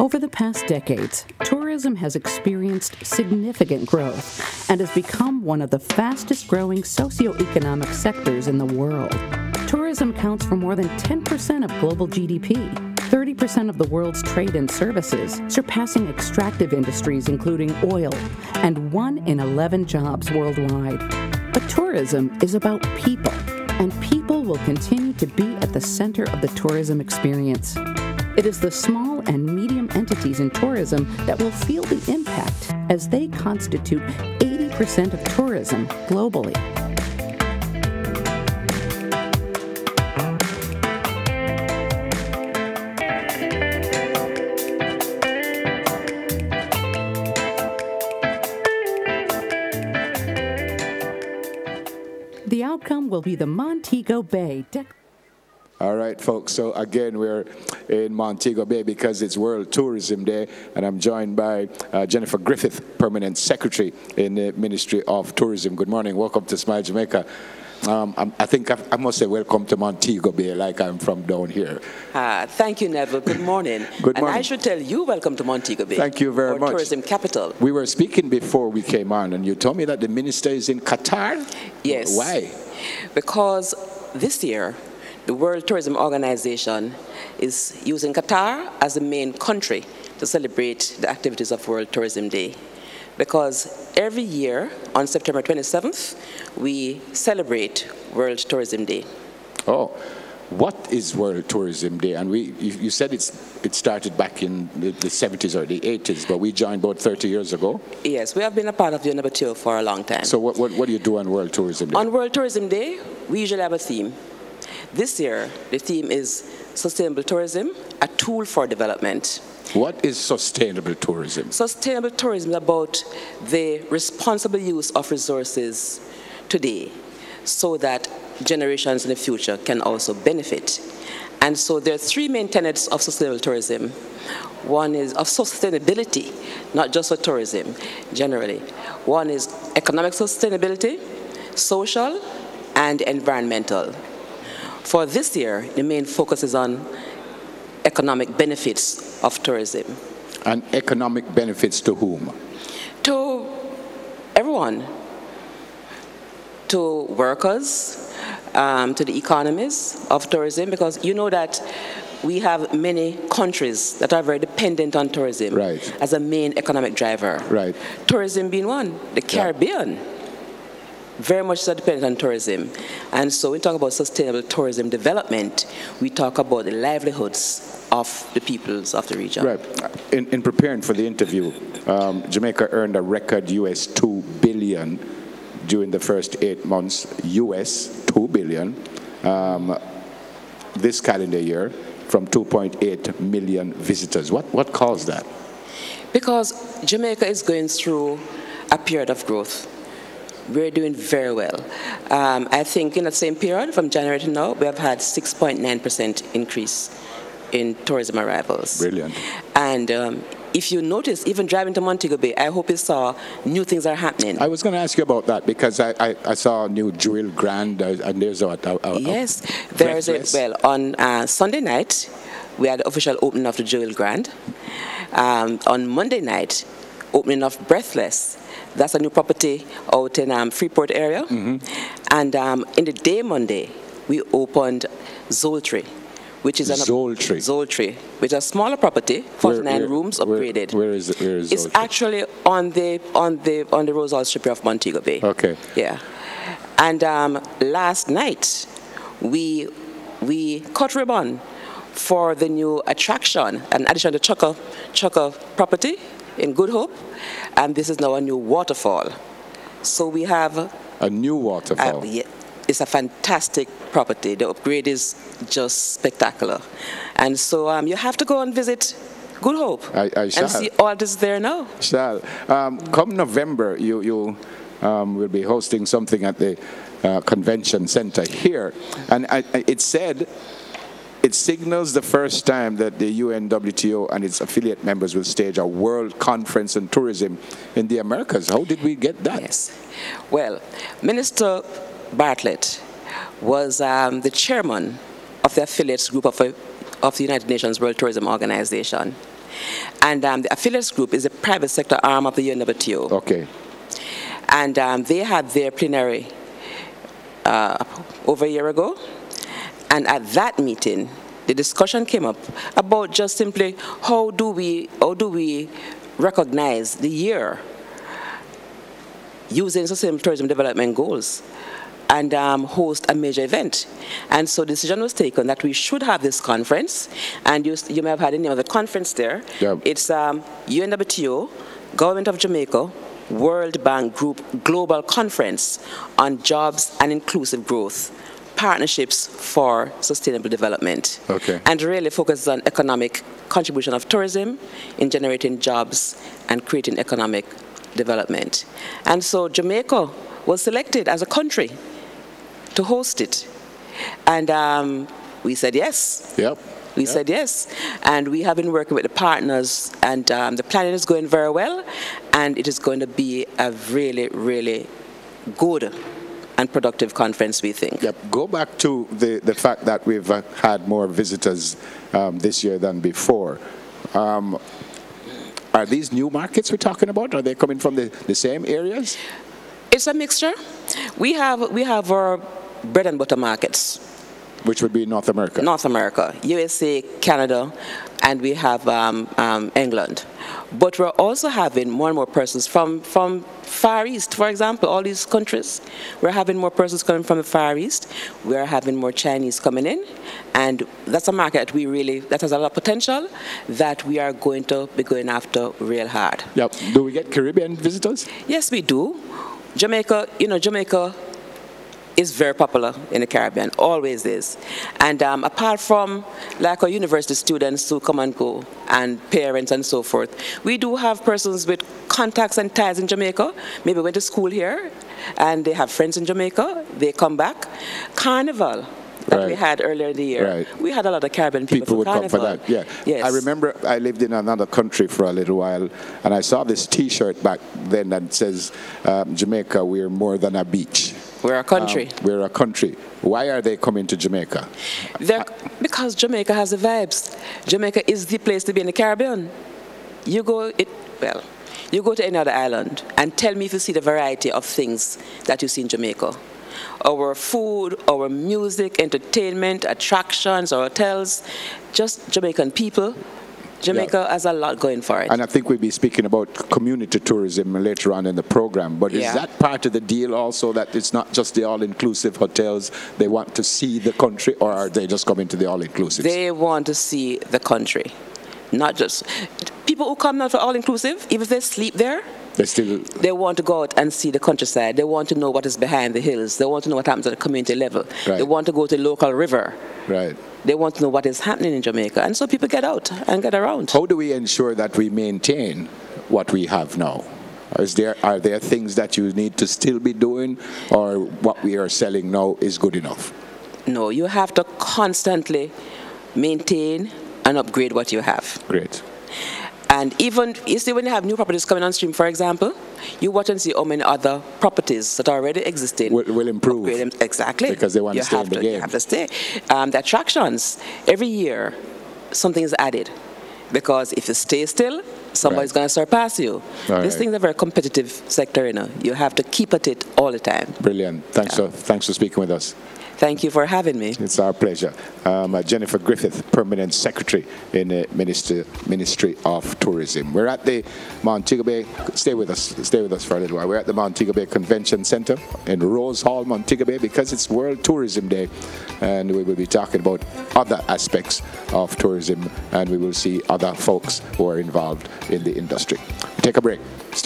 Over the past decades, tourism has experienced significant growth and has become one of the fastest-growing socioeconomic sectors in the world. Tourism accounts for more than 10% of global GDP, 30% of the world's trade and services, surpassing extractive industries including oil, and 1 in 11 jobs worldwide. But tourism is about people, and people will continue to be at the center of the tourism experience. It is the small and medium entities in tourism that will feel the impact, as they constitute 80% of tourism globally. The outcome will be the Montego Bay. All right, folks. So again, we're in Montego Bay because it's World Tourism Day, and I'm joined by Jennifer Griffith, Permanent Secretary in the Ministry of Tourism. Good morning. Welcome to Smile Jamaica. I think I must say welcome to Montego Bay, like I'm from down here. Thank you, Neville. Good morning. Good morning. And I should tell you welcome to Montego Bay. Thank you very much. Tourism capital. We were speaking before we came on, and you told me that the minister is in Qatar? Yes. Why? Because this year, the World Tourism Organization is using Qatar as the main country to celebrate the activities of World Tourism Day. Because every year on September 27th, we celebrate World Tourism Day. Oh, what is World Tourism Day? And you said it started back in the 70s or the 80s, but we joined about 30 years ago. Yes, we have been a part of the WTO for a long time. So what do you do on World Tourism Day? On World Tourism Day, we usually have a theme. This year, the theme is Sustainable Tourism, a tool for development. What is sustainable tourism? Sustainable tourism is about the responsible use of resources today so that generations in the future can also benefit. And so there are 3 main tenets of sustainable tourism. One is of sustainability, not just for tourism, generally. One is economic sustainability, social, and environmental. For this year, the main focus is on economic benefits of tourism. And economic benefits to whom? To everyone. To workers, to the economies of tourism, because you know that we have many countries that are very dependent on tourism as a main economic driver. Right. Tourism being one. The Caribbean. Very much so dependent on tourism. And so when we talk about sustainable tourism development, we talk about the livelihoods of the peoples of the region. Right. In preparing for the interview, Jamaica earned a record US $2 billion during the first 8 months, US $2 billion, this calendar year, from 2.8 million visitors. What caused that? Because Jamaica is going through a period of growth. We're doing very well. I think in that same period, from January to now, we have had 6.9% increase in tourism arrivals. Brilliant. And if you notice, even driving to Montego Bay, I hope you saw new things are happening. I was going to ask you about that because I saw a new Jewel Grand, and there's a yes, there's a, well, on Sunday night, we had the official opening of the Jewel Grand. On Monday night, opening of Breathless. That's a new property out in Freeport area. Mm-hmm. And in the day Monday, we opened Zoltry, which is Zoltry, which is a smaller property, 49 rooms upgraded. Where is it? It's actually on the Rosal Strip of Montego Bay. Okay. Yeah. And last night, we cut ribbon for the new attraction, an addition to Chucker property in Good Hope, and this is now a new waterfall. So we have a new waterfall. Yeah, it's a fantastic property. The upgrade is just spectacular, and so you have to go and visit Good Hope I shall. And see all this there now. Shall. Come November, you will be hosting something at the convention center here, and it said. It signals the first time that the UNWTO and its affiliate members will stage a world conference on tourism in the Americas. How did we get that? Yes. Well, Minister Bartlett was the chairman of the affiliates group of the United Nations World Tourism Organization. And the affiliates group is a private sector arm of the UNWTO. Okay. And they had their plenary over a year ago. And at that meeting, the discussion came up about just simply how do we recognize the year using sustainable tourism development goals and host a major event. And so the decision was taken that we should have this conference, and you may have had the name of the conference there. Yep. It's UNWTO, Government of Jamaica, World Bank Group Global Conference on Jobs and Inclusive Growth, Partnerships for Sustainable Development. Okay. And really focuses on economic contribution of tourism in generating jobs and creating economic development. And so Jamaica was selected as a country to host it. And we said yes. Yep. We said yes. And we have been working with the partners, and the planning is going very well, and it is going to be a really, really good and productive conference, we think. Yep. Go back to the fact that we've had more visitors this year than before. Are these new markets we're talking about? Are they coming from the same areas? It's a mixture. We have our bread and butter markets. Which would be North America? North America, USA, Canada, and we have England. But we're also having more and more persons from Far East, for example, all these countries. We're having more persons coming from the Far East. We're having more Chinese coming in. And that's a market that has a lot of potential that we are going to be going after real hard. Yep. Do we get Caribbean visitors? Yes, we do. Jamaica is very popular in the Caribbean, always is. And apart from like our university students who come and go, and parents and so forth, we do have persons with contacts and ties in Jamaica, maybe went to school here, and they have friends in Jamaica, they come back. Carnival that we had earlier in the year, we had a lot of Caribbean people would Carnival. come for that, yeah. Yes. I remember I lived in another country for a little while, and I saw this T-shirt back then that says, Jamaica, we're more than a beach. We're a country. We're a country. Why are they coming to Jamaica? Because Jamaica has the vibes. Jamaica is the place to be in the Caribbean. You go to any other island and tell me if you see the variety of things that you see in Jamaica. Our food, our music, entertainment, attractions, our hotels, just Jamaican people. Jamaica has a lot going for it. And I think we'll be speaking about community tourism later on in the program. But is that part of the deal also, that it's not just the all-inclusive hotels? They want to see the country, or are they just coming to the all-inclusives? They want to see the country. Not just... People who come now for all-inclusive, even if they sleep there, they want to go out and see the countryside. They want to know what is behind the hills. They want to know what happens at the community level. Right. They want to go to the local river. Right. They want to know what is happening in Jamaica. And so people get out and get around. How do we ensure that we maintain what we have now? Are there things that you need to still be doing, or what we are selling now is good enough? No, you have to constantly maintain and upgrade what you have. Great. And even, you see, when you have new properties coming on stream, for example, you watch and see how many other properties that are already existing will improve. Exactly. Because they want to stay in the game. You have to stay. The attractions, every year, something is added. Because if you stay still, somebody's going to surpass you. This thing is a very competitive sector, You have to keep at it all the time. Brilliant. Thanks for speaking with us. Thank you for having me. It's our pleasure. Jennifer Griffith, Permanent Secretary in the Ministry of Tourism. We're at the Montego Bay. Stay with us for a little while. We're at the Montego Bay Convention Center in Rose Hall, Montego Bay, because it's World Tourism Day, and we will be talking about other aspects of tourism, and we will see other folks who are involved in the industry. Take a break. Stay